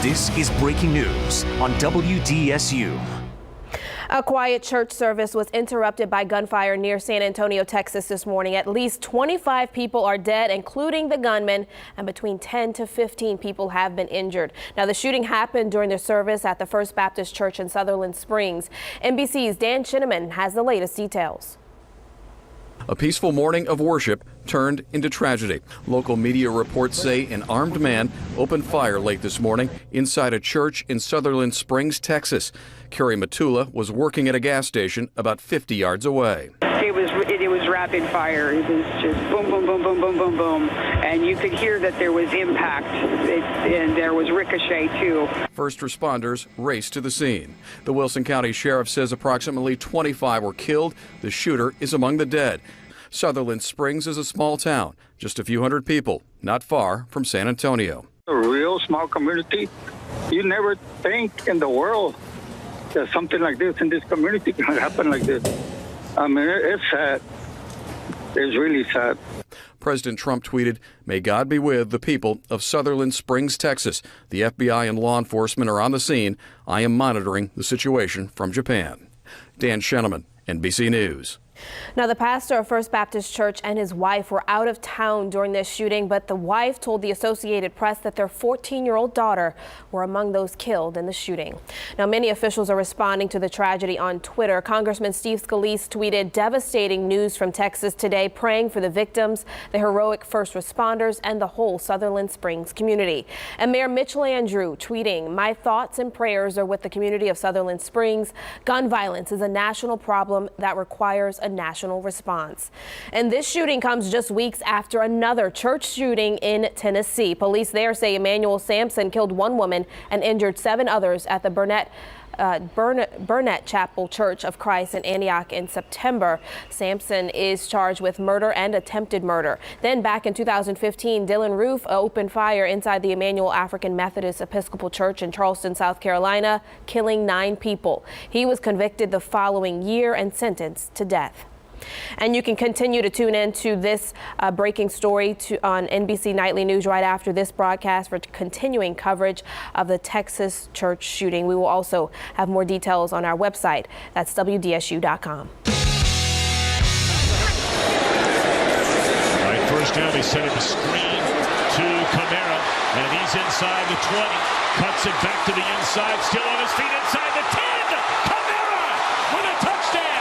This is breaking news on WDSU. A quiet church service was interrupted by gunfire near San Antonio, Texas this morning. At least 25 people are dead, including the gunman, and between 10 to 15 people have been injured. Now, the shooting happened during the service at the First Baptist Church in Sutherland Springs. NBC's Dan Shinneman has the latest details. A peaceful morning of worship turned into tragedy. Local media reports say an armed man opened fire late this morning inside a church in Sutherland Springs, Texas. Carrie Matula was working at a gas station about 50 yards away. It was rapid fire. It was just boom, boom, boom, boom, boom, boom, boom. And you could hear that there was impact, and there was ricochet, too. First responders raced to the scene. The Wilson County Sheriff says approximately 25 were killed. The shooter is among the dead. Sutherland Springs is a small town, just a few hundred people, not far from San Antonio. A real small community. You never think in the world that something like this in this community can happen like this. I mean, it's sad. It's really sad. President Trump tweeted, "May God be with the people of Sutherland Springs, Texas. The FBI and law enforcement are on the scene. I am monitoring the situation from Japan." Dan Shinneman, NBC News. Now, the pastor of First Baptist Church and his wife were out of town during this shooting, but the wife told the Associated Press that their 14-year-old daughter were among those killed in the shooting. Now, many officials are responding to the tragedy on Twitter. Congressman Steve Scalise tweeted devastating news from Texas today, praying for the victims, the heroic first responders, and the whole Sutherland Springs community. And Mayor Mitch Landrieu tweeting, "My thoughts and prayers are with the community of Sutherland Springs. Gun violence is a national problem that requires a national response." And this shooting comes just weeks after another church shooting in Tennessee. Police there say Emmanuel Sampson killed one woman and injured 7 others at the Burnett Chapel Church of Christ in Antioch in September. Sampson is charged with murder and attempted murder. Then back in 2015, Dylan Roof opened fire inside the Emmanuel African Methodist Episcopal Church in Charleston, South Carolina, killing 9 people. He was convicted the following year and sentenced to death. And you can continue to tune in to this breaking story on NBC Nightly News right after this broadcast for continuing coverage of the Texas church shooting. We will also have more details on our website. That's WDSU.com. All right, first down, they set up a screen to Kamara, and he's inside the 20. Cuts it back to the inside, still on his feet inside the 10. Kamara with a touchdown.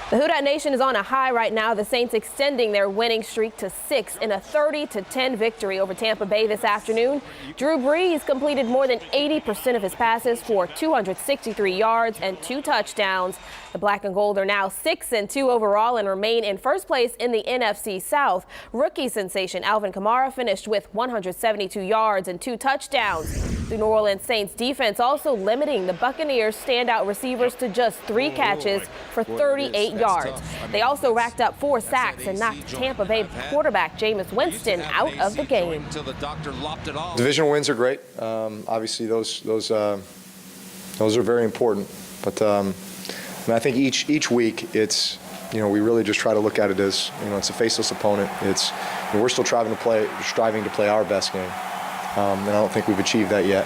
The Who Dat Nation is on a high right now. The Saints extending their winning streak to 6 in a 30-10 victory over Tampa Bay this afternoon. Drew Brees completed more than 80% of his passes for 263 yards and 2 touchdowns. The Black and Gold are now 6-2 overall and remain in first place in the NFC South. Rookie sensation Alvin Kamara finished with 172 yards and 2 touchdowns. The New Orleans Saints defense also limiting the Buccaneers' standout receivers to just 3 catches for 38 yards. They also racked up 4 sacks and knocked Tampa Bay quarterback Jameis Winston out of the game. Division wins are great. Obviously, those are very important. But I think each week it's we really just try to look at it as it's a faceless opponent. It's we're still striving to play our best game. And I don't think we've achieved that yet.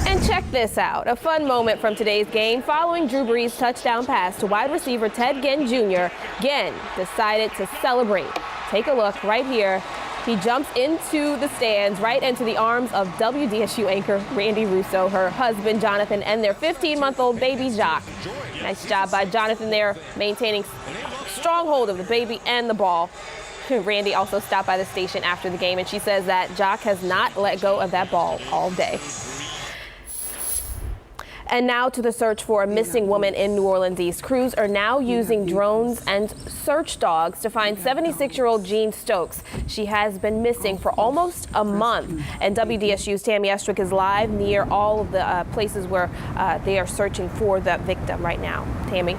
And check this out, a fun moment from today's game. Following Drew Brees' touchdown pass to wide receiver Ted Ginn Jr., Ginn decided to celebrate. Take a look right here. He jumps into the stands, right into the arms of WDSU anchor Randy Russo, her husband Jonathan, and their 15-month-old baby Jock. Nice job by Jonathan there, maintaining strong hold of the baby and the ball. Randy also stopped by the station after the game, and she says that Jock has not let go of that ball all day. And now to the search for a missing woman in New Orleans East. Crews are now using drones and search dogs to find 76-year-old Jean Stokes. She has been missing for almost a month. And WDSU's Tammy Estrick is live near all of the places where they are searching for the victim right now. Tammy?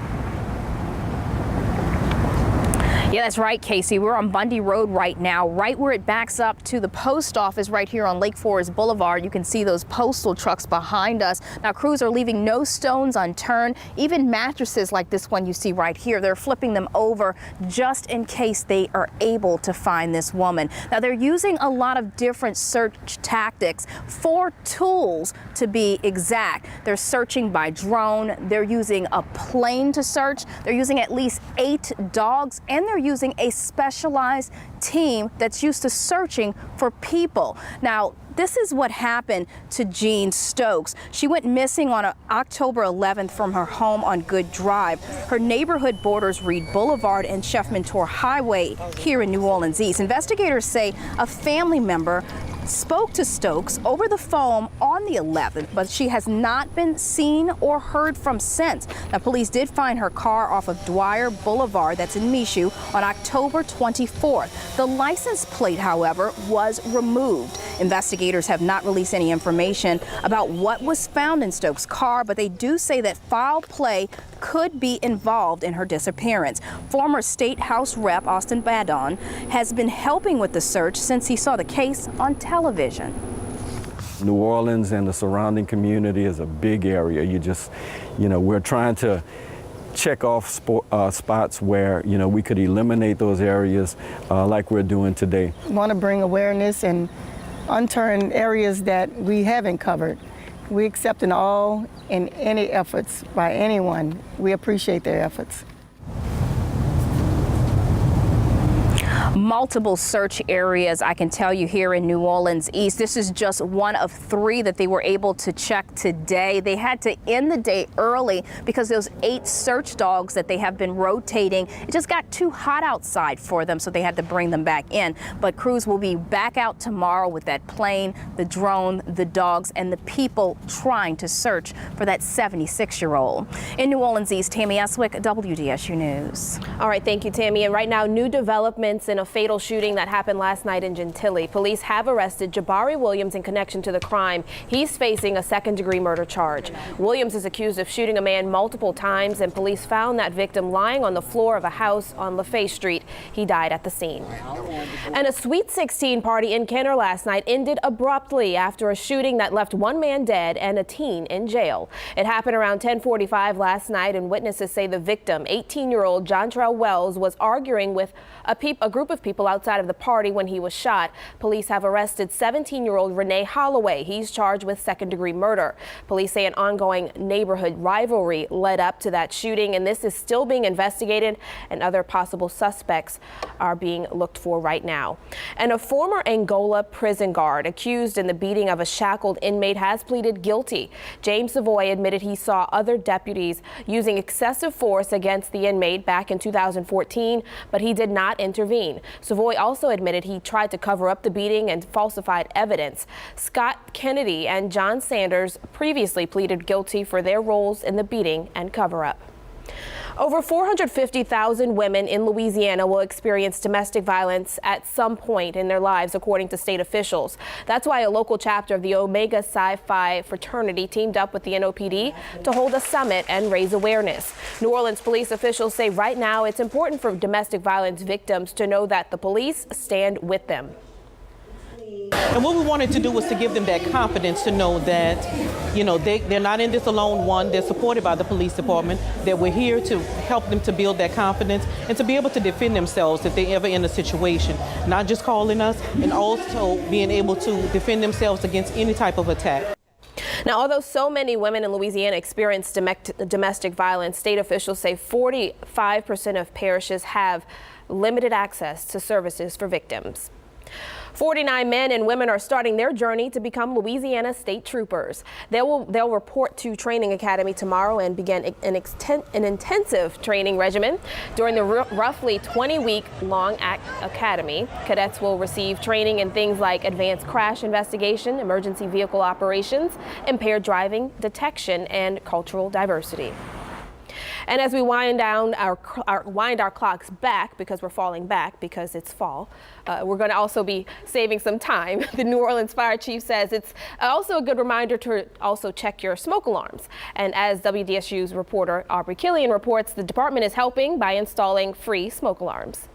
Yeah, that's right, Casey. We're on Bundy Road right now, right where it backs up to the post office right here on Lake Forest Boulevard. You can see those postal trucks behind us. Now, crews are leaving no stones unturned. Even mattresses like this one you see right here, they're flipping them over just in case they are able to find this woman. Now, they're using a lot of different search tactics, 4 tools to be exact. They're searching by drone. They're using a plane to search. They're using at least 8 dogs, and they're using a specialized team that's used to searching for people. Now, this is what happened to Jean Stokes. She went missing on October 11th from her home on Good Drive. Her neighborhood borders Reed Boulevard and Chef Mentor Highway here in New Orleans East. Investigators say a family member spoke to Stokes over the phone on the 11th, but she has not been seen or heard from since. Now, police did find her car off of Dwyer Boulevard, that's in Michoud, on October 24th. The license plate, however, was removed. Investigators have not released any information about what was found in Stokes' car, but they do say that foul play could be involved in her disappearance. Former State House Rep Austin Badon has been helping with the search since he saw the case on television. New Orleans and the surrounding community is a big area. We're trying to check off spots where, we could eliminate those areas like we're doing today. We want to bring awareness and unturn areas that we haven't covered. We accept all and any efforts by anyone. We appreciate their efforts. Multiple search areas, I can tell you, here in New Orleans East. This is just one of 3 that they were able to check today. They had to end the day early because those 8 search dogs that they have been rotating, it just got too hot outside for them, so they had to bring them back in. But crews will be back out tomorrow with that plane, the drone, the dogs, and the people trying to search for that 76-year-old. In New Orleans East, Tammy Eswick, WDSU News. All right, thank you, Tammy. And right now, new developments in a fatal shooting that happened last night in Gentilly. Police have arrested Jabari Williams in connection to the crime. He's facing a second-degree murder charge. Williams is accused of shooting a man multiple times, and police found that victim lying on the floor of a house on LaFay Street. He died at the scene. And a Sweet 16 party in Kenner last night ended abruptly after a shooting that left 1 man dead and a teen in jail. It happened around 10:45 last night, and witnesses say the victim, 18-year-old Jontrell Wells, was arguing with a group of people outside of the party when he was shot. Police have arrested 17-year-old Renee Holloway. He's charged with second-degree murder. Police say an ongoing neighborhood rivalry led up to that shooting, and this is still being investigated, and other possible suspects are being looked for right now. And a former Angola prison guard accused in the beating of a shackled inmate has pleaded guilty. James Savoy admitted he saw other deputies using excessive force against the inmate back in 2014, but he did not intervene. Savoy also admitted he tried to cover up the beating and falsified evidence. Scott Kennedy and John Sanders previously pleaded guilty for their roles in the beating and cover-up. Over 450,000 women in Louisiana will experience domestic violence at some point in their lives, according to state officials. That's why a local chapter of the Omega Psi Phi fraternity teamed up with the NOPD to hold a summit and raise awareness. New Orleans police officials say right now it's important for domestic violence victims to know that the police stand with them. And what we wanted to do was to give them that confidence to know that, they're not in this alone. One, they're supported by the police department, that we're here to help them to build that confidence and to be able to defend themselves if they're ever in a situation, not just calling us, and also being able to defend themselves against any type of attack. Now, although so many women in Louisiana experience domestic violence, state officials say 45% of parishes have limited access to services for victims. 49 men and women are starting their journey to become Louisiana state troopers. They'll report to Training Academy tomorrow and begin an intensive training regimen. During the roughly 20-week long academy, cadets will receive training in things like advanced crash investigation, emergency vehicle operations, impaired driving detection, and cultural diversity. And as we wind our clocks back, because we're falling back because it's fall, we're going to also be saving some time. The New Orleans Fire Chief says it's also a good reminder to also check your smoke alarms. And as WDSU's reporter Aubrey Killian reports, the department is helping by installing free smoke alarms.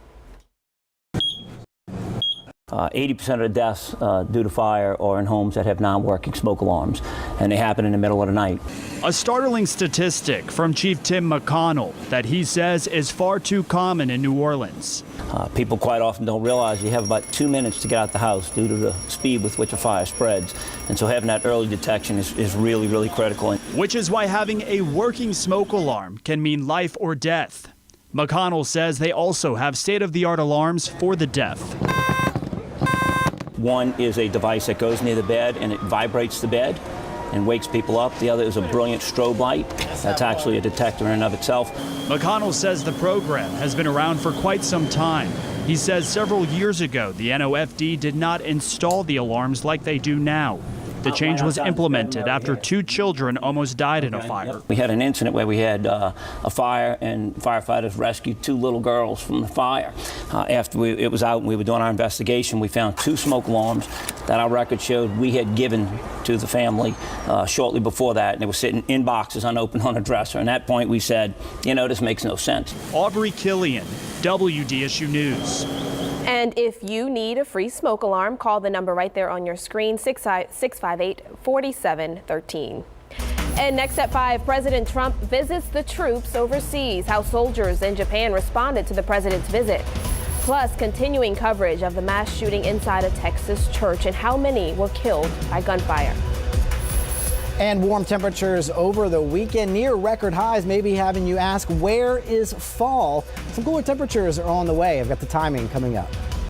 80% of the deaths due to fire are in homes that have non-working smoke alarms, and they happen in the middle of the night. A startling statistic from Chief Tim McConnell that he says is far too common in New Orleans. People quite often don't realize you have about 2 minutes to get out the house due to the speed with which a fire spreads, and so having that early detection is really, really critical. Which is why having a working smoke alarm can mean life or death. McConnell says they also have state-of-the-art alarms for the deaf. One is a device that goes near the bed and it vibrates the bed and wakes people up. The other is a brilliant strobe light. That's actually a detector in and of itself. McConnell says the program has been around for quite some time. He says several years ago, the NOFD did not install the alarms like they do now. The change was implemented after 2 children almost died in a fire. We had an incident where we had a fire and firefighters rescued 2 little girls from the fire. After it was out and we were doing our investigation, we found 2 smoke alarms that our record showed we had given to the family shortly before that, and they were sitting in boxes unopened on a dresser. And at that point we said, you know, this makes no sense. Aubrey Killian, WDSU News. And if you need a free smoke alarm, call the number right there on your screen, 658-4713. And next at 5, President Trump visits the troops overseas, how soldiers in Japan responded to the president's visit. Plus, continuing coverage of the mass shooting inside a Texas church and how many were killed by gunfire. And warm temperatures over the weekend, near record highs, maybe having you ask, where is fall? Some cooler temperatures are on the way. I've got the timing coming up.